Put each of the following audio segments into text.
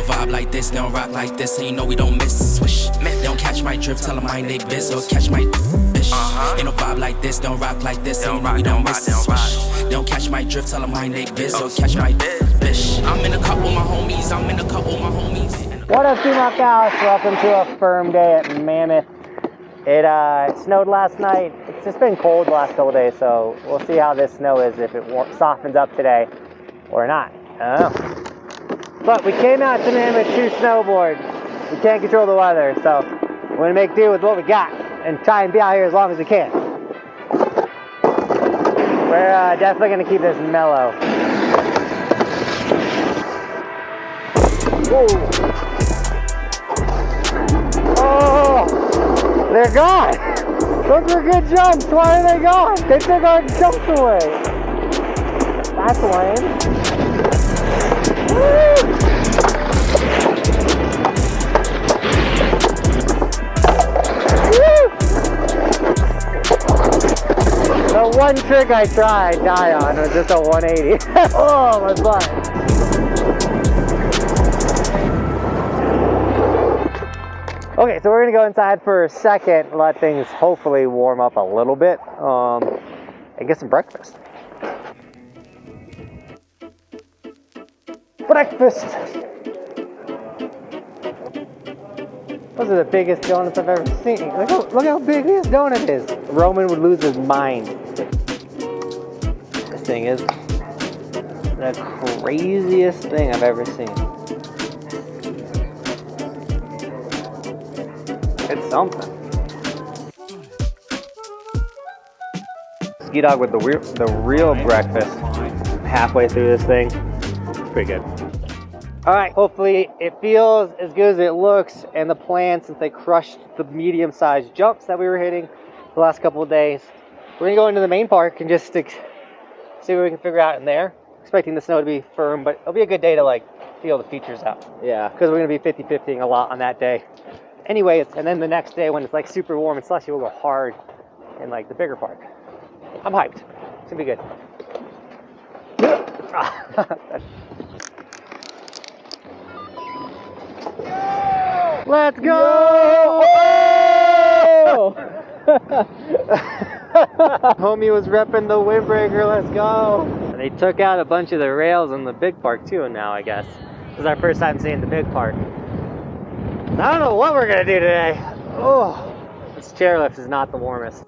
vibe like this, they don't rock like this, and you know we don't miss. Swish. They don't catch my drift, tell them mind they biz, or catch my bitch. Ain't no vibe like this, they don't rock like this, and you know we don't miss. Swish. They don't catch my drift, tell them mind they biz, or catch my bitch. I'm in a cup with my homies, I'm in a cup with my homies. What up, Team Buckhouse? Welcome to a firm day at Mammoth. It snowed last night. It's just been cold the last couple days, so we'll see how this snow is, if it softens up today or not. I don't know. But we came out to Mammoth to snowboard. We can't control the weather, so we're gonna make do with what we got and try and be out here as long as we can. We're definitely gonna keep this mellow. Whoa. Oh, they're gone. Those were good jumps. Why are they gone? They took our jumps away. That's lame. Woo. The one trick I tried die on was just a 180. Oh, my butt. Okay, so we're gonna go inside for a second, let things hopefully warm up a little bit, and get some breakfast. Breakfast! Those are the biggest donuts I've ever seen. Look how big this donut is. Roman would lose his mind. This thing is the craziest thing I've ever seen. It's something. Ski dog with the real breakfast. Halfway through this thing. It's pretty good. Alright, hopefully it feels as good as it looks, and the plan, since they crushed the medium-sized jumps that we were hitting the last couple of days, we're gonna go into the main park and just see what we can figure out in there. Expecting the snow to be firm, but it'll be a good day to like feel the features out. Yeah. Because we're gonna be 50-50ing a lot on that day. Anyways, and then the next day when it's like super warm and slushy, we'll go hard in like the bigger park. I'm hyped. It's gonna be good. Let's go! Oh! Homie was repping the windbreaker, let's go! And they took out a bunch of the rails in the big park too now, I guess. This is our first time seeing the big park. I don't know what we're gonna do today. Oh, this chairlift is not the warmest.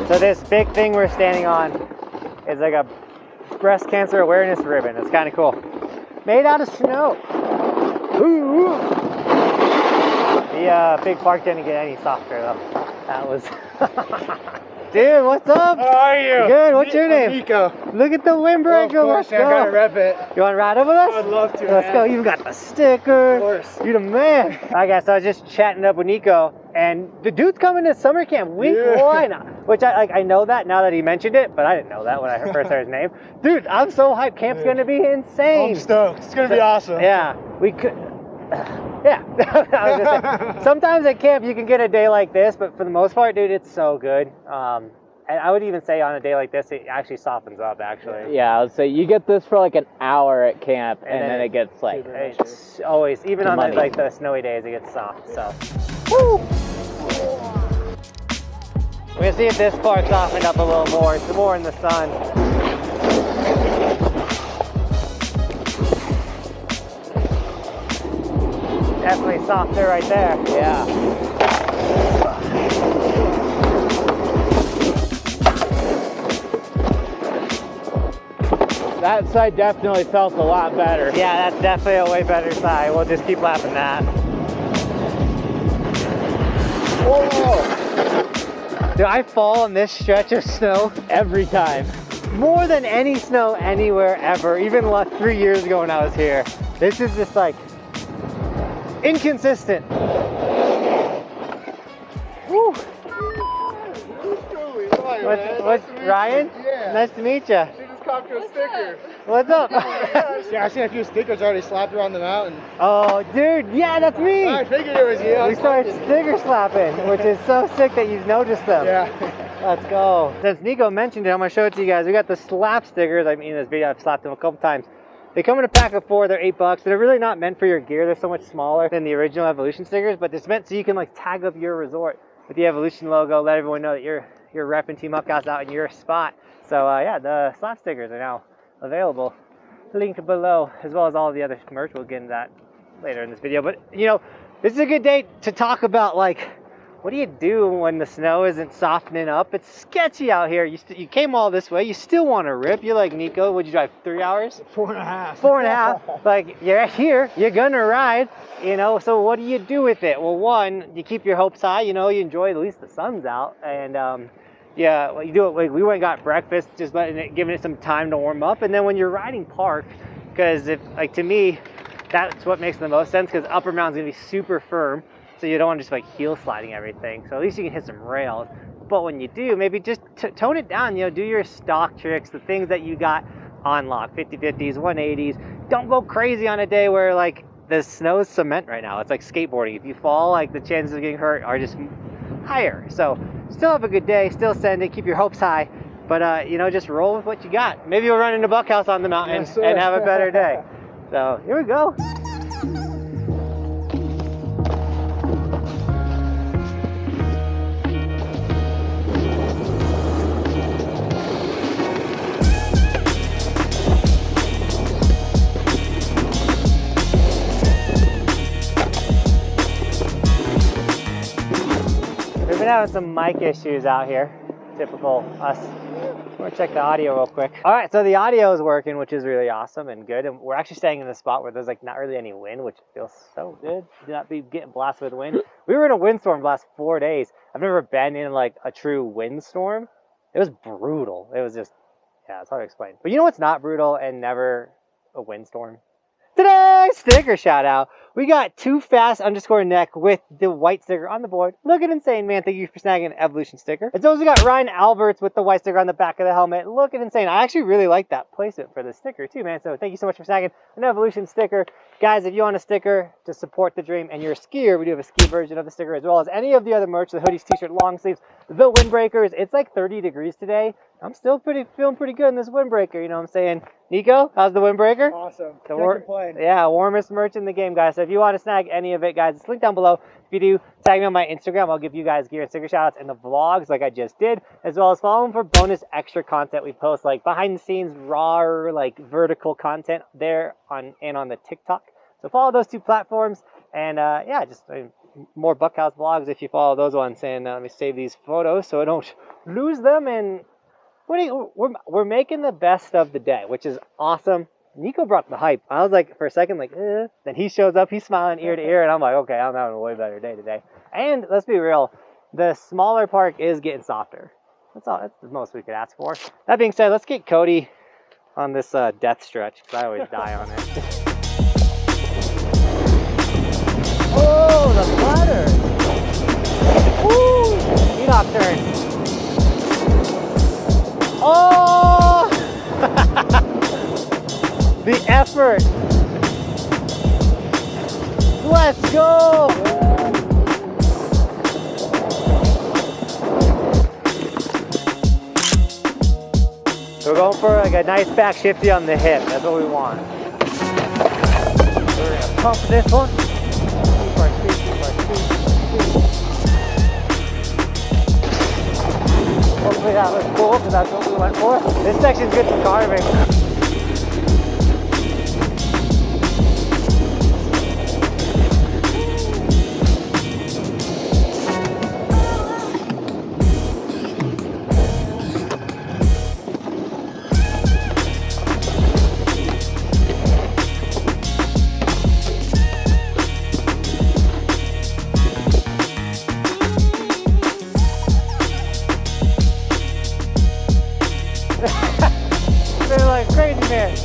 So this big thing we're standing on is like a breast cancer awareness ribbon. It's kind of cool. Made out of snow. Ooh. The big park didn't get any softer though. That was... Dude, what's up? How are you? Good, what's your name? Nico. Look at the windbreaker, Oh, let's go. I gotta rep it. You wanna ride it with us? I'd love to, Let's go, you've got the sticker. Of course. You're the man. Alright guys, so I was just chatting up with Nico, and the dude's coming to summer camp week one. Which I know that now that he mentioned it, but I didn't know that when I first heard his name. Dude, I'm so hyped. Camp's gonna be insane. I'm stoked. It's gonna be awesome. Yeah, we could... Yeah, I was gonna say, sometimes at camp you can get a day like this, but for the most part, dude, it's so good. And I would even say on a day like this, it actually softens up, actually. Yeah, I would say you get this for like an hour at camp, and then it gets like... It's always, even on the snowy days, it gets soft, so. Woo! We're gonna see if this part softened up a little more. It's more in the sun. Definitely softer right there. Yeah. That side definitely felt a lot better. Yeah, that's definitely a way better side. We'll just keep lapping that. Whoa! Do I fall in this stretch of snow? Every time. More than any snow anywhere ever, even 3 years ago when I was here. This is just like inconsistent. Woo. What's Ryan? Yeah. Nice to meet you. She just copped you a sticker. What's up? Yeah, I seen a few stickers already slapped around the mountain. Oh, dude, yeah, that's me. I figured it was you. We started sticker slapping, which is so sick that you've noticed them. Yeah. Let's go. Since Nico mentioned it, I'm gonna show it to you guys. We got the slap stickers. I mean, in this video, I've slapped them a couple times. They come in a pack of 4. They're $8. They're really not meant for your gear. They're so much smaller than the original Evolution stickers, but it's meant so you can like tag up your resort with the Evolution logo, let everyone know that you're repping Team Buckhouse out in your spot. So yeah, the slap stickers are now available. Link below, as well as all the other merch. We'll get into that later in this video. But you know, this is a good day to talk about like, what do you do when the snow isn't softening up? It's sketchy out here. You came all this way. You still want to rip. You're like Nico. Would you drive 3 hours? 4.5. 4.5. Like, you're here. You're gonna ride. You know. So what do you do with it? Well, one, you keep your hopes high. You know, you enjoy at least the sun's out, and yeah, well, you do it. Like, we went and got breakfast, just giving it some time to warm up, and then when you're riding park, because if like to me, that's what makes the most sense. Because upper mountain's gonna be super firm. So you don't want to just like heel sliding everything. So at least you can hit some rails. But when you do, maybe just tone it down, you know, do your stock tricks, the things that you got on lock, 50-50s, 180s. Don't go crazy on a day where like the snow's cement right now. It's like skateboarding. If you fall, like the chances of getting hurt are just higher. So still have a good day, still send it, keep your hopes high. But you know, just roll with what you got. Maybe you'll run into Buckhouse on the mountain and have a better day. So here we go. We've been having some mic issues out here. Typical us. We're gonna check the audio real quick. All right, so the audio is working, which is really awesome and good. And we're actually staying in a spot where there's like not really any wind, which feels so good. Do not be getting blasted with wind. We were in a windstorm the last 4 days. I've never been in like a true windstorm. It was brutal. It was just, yeah, it's hard to explain. But you know what's not brutal and never a windstorm? Today, sticker shout out. We got Too Fast _ with the white sticker on the board. Looking insane, man. Thank you for snagging an Evolution sticker. It's also got Ryan Alberts with the white sticker on the back of the helmet. Looking insane. I actually really like that placement for the sticker too, man. So thank you so much for snagging an Evolution sticker. Guys, if you want a sticker to support the dream and you're a skier, we do have a ski version of the sticker as well as any of the other merch, the hoodies, t-shirt, long sleeves, the windbreakers. It's like 30 degrees today. I'm still feeling pretty good in this windbreaker, you know what I'm saying? Nico, how's the windbreaker? Awesome. The Can't complain. Yeah, warmest merch in the game, guys. So if you want to snag any of it, guys, it's linked down below. If you do, tag me on my Instagram. I'll give you guys gear and sticker shoutouts in the vlogs like I just did, as well as follow them for bonus extra content we post, like behind the scenes, raw, like vertical content there on the TikTok. So follow those 2 platforms, and yeah, just more Buckhouse vlogs if you follow those ones. And let me save these photos so I don't lose them. And we're making the best of the day, which is awesome. Nico brought the hype. I was like, for a second, like, eh. Then he shows up, he's smiling ear to ear, and I'm like, okay, I'm having a way better day today. And let's be real, the smaller park is getting softer. That's the most we could ask for. That being said, let's get Cody on this death stretch, because I always die on it. Oh, the flatter! Woo! Enoch turn. Oh! The effort. Let's go. We're going for like a nice back shifty on the hip. That's what we want. We're gonna pump this one. Keep our speed, keep our speed. Hopefully that was cool, because that's what we went for. This section's good for carving. They're like crazy, man.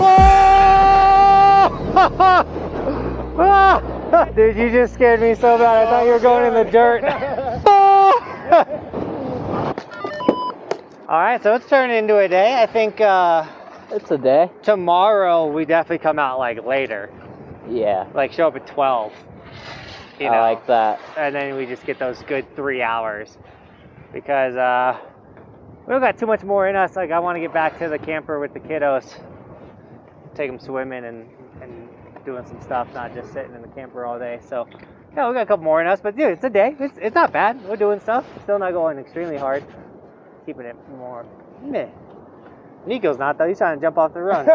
Oh! Dude, you just scared me so bad. I thought you were going in the dirt. All right, so it's turning into a day. I think It's a day. tomorrow we definitely come out like later. Yeah. Like show up at 12. You know, I like that. and then we just get those good 3 hours because we don't got too much more in us. Like I want to get back to the camper with the kiddos, take them swimming and doing some stuff, not just sitting in the camper all day. So yeah, we got a couple more in us, but dude, it's a day. It's not bad. We're doing stuff. Still not going extremely hard. Keeping it more meh. Nico's not though. He's trying to jump off the run.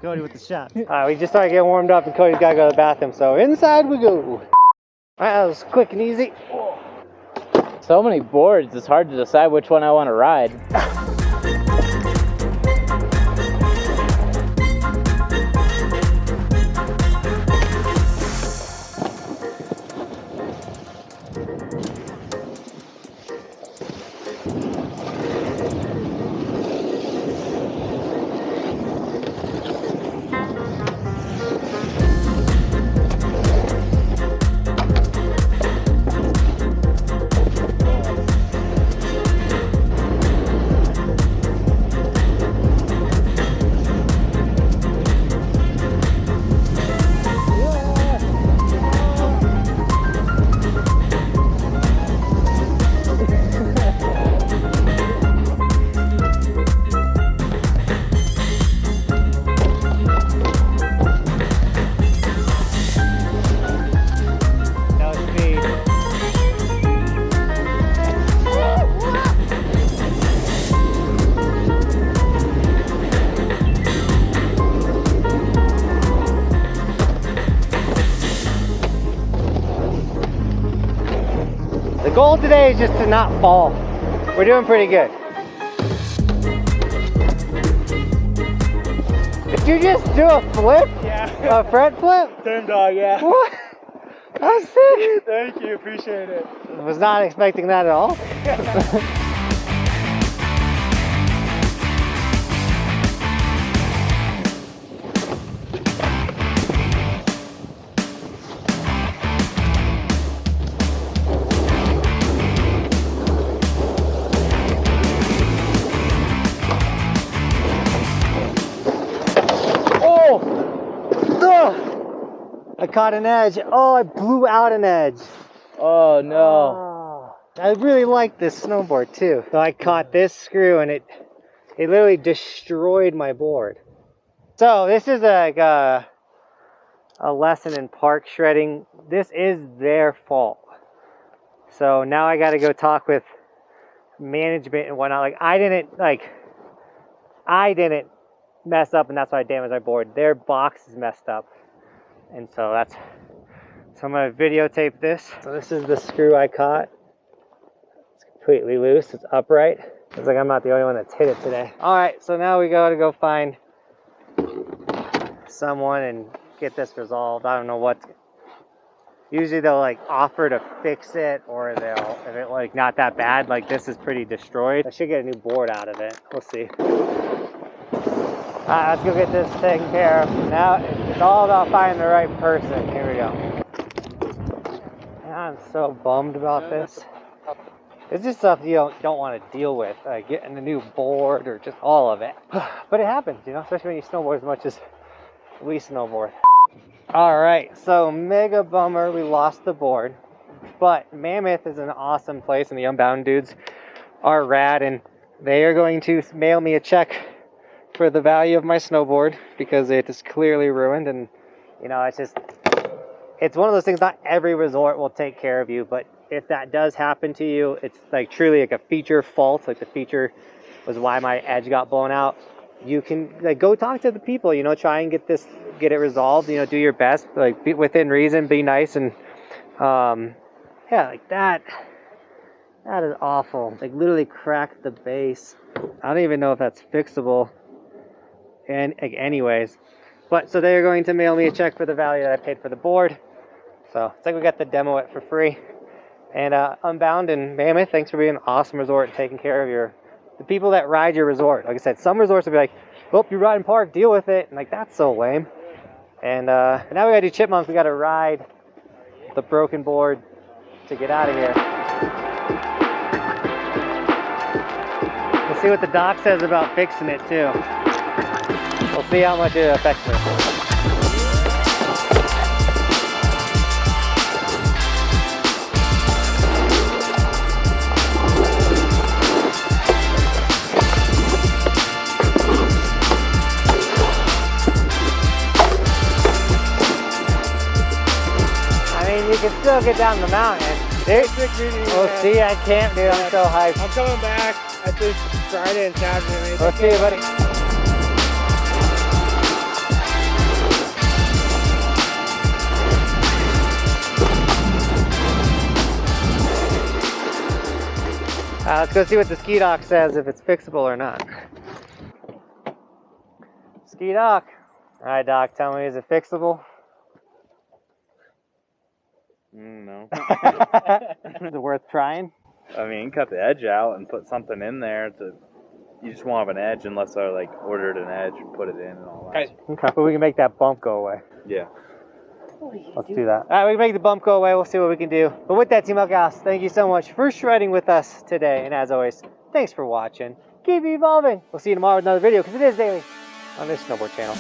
Cody with the shot. All right, we just started getting warmed up and Cody's got to go to the bathroom, so inside we go. All right, that was quick and easy. So many boards, it's hard to decide which one I want to ride. The goal today is just to not fall. We're doing pretty good. Did you just do a flip? Yeah. A front flip? Turn dog, yeah. What? That's sick. Thank you, appreciate it. Was not expecting that at all. I caught an edge. Oh, I blew out an edge. Oh no. Oh, I really like this snowboard too. So I caught this screw and it literally destroyed my board. So this is like a lesson in park shredding. This is their fault. So now I got to go talk with management and whatnot. Like I didn't mess up and that's why I damaged my board. Their box is messed up. And so I'm gonna videotape this. So this is the screw I caught. It's completely loose, it's upright. Looks like I'm not the only one that's hit it today. All right, so now we gotta go find someone and get this resolved. I don't know what. Usually they'll like offer to fix it, or they'll, if it like not that bad, like this is pretty destroyed. I should get a new board out of it. We'll see. Let's go get this taken care of. Now it's all about finding the right person. Here we go. Man, I'm so bummed about this. It's just stuff you don't want to deal with, getting a new board or just all of it. But it happens, you know, especially when you snowboard as much as we snowboard. All right, so mega bummer we lost the board, but Mammoth is an awesome place and the Unbound dudes are rad and they are going to mail me a check for the value of my snowboard because it is clearly ruined. And you know, it's one of those things, not every resort will take care of you, but if that does happen to you, it's like truly like a feature fault, like the feature was why my edge got blown out, you can like go talk to the people, you know, try and get it resolved, you know, do your best, like be within reason, be nice, and yeah, like that is awful. Like literally cracked the base. I don't even know if that's fixable. And like, anyways, but so they're going to mail me a check for the value that I paid for the board. So it's like we got to demo it for free. And Unbound and Mammoth, thanks for being an awesome resort and taking care of the people that ride your resort. Like I said, some resorts will be like, "Oh, you ride in park, deal with it." And like, that's so lame. And now we gotta do Chipmunks. We gotta ride the broken board to get out of here. We'll see what the doc says about fixing it too. We'll see how much it affects me. You can still get down the mountain. We'll see at camp, dude. I'm so hyped. I'm coming back, I think, Friday and Saturday. We'll see you, buddy. Let's go see what the ski doc says, if it's fixable or not. Ski doc. All right, doc, tell me, is it fixable? No. Is it worth trying? I mean, cut the edge out and put something in there you just won't have an edge unless I like ordered an edge and put it in and all that. Okay, but we can make that bump go away. Yeah. Let's do that. All right, we can make the bump go away. We'll see what we can do. But with that, Team Buckhouse, thank you so much for shredding with us today. And as always, thanks for watching. Keep evolving. We'll see you tomorrow with another video because it is daily on this snowboard channel.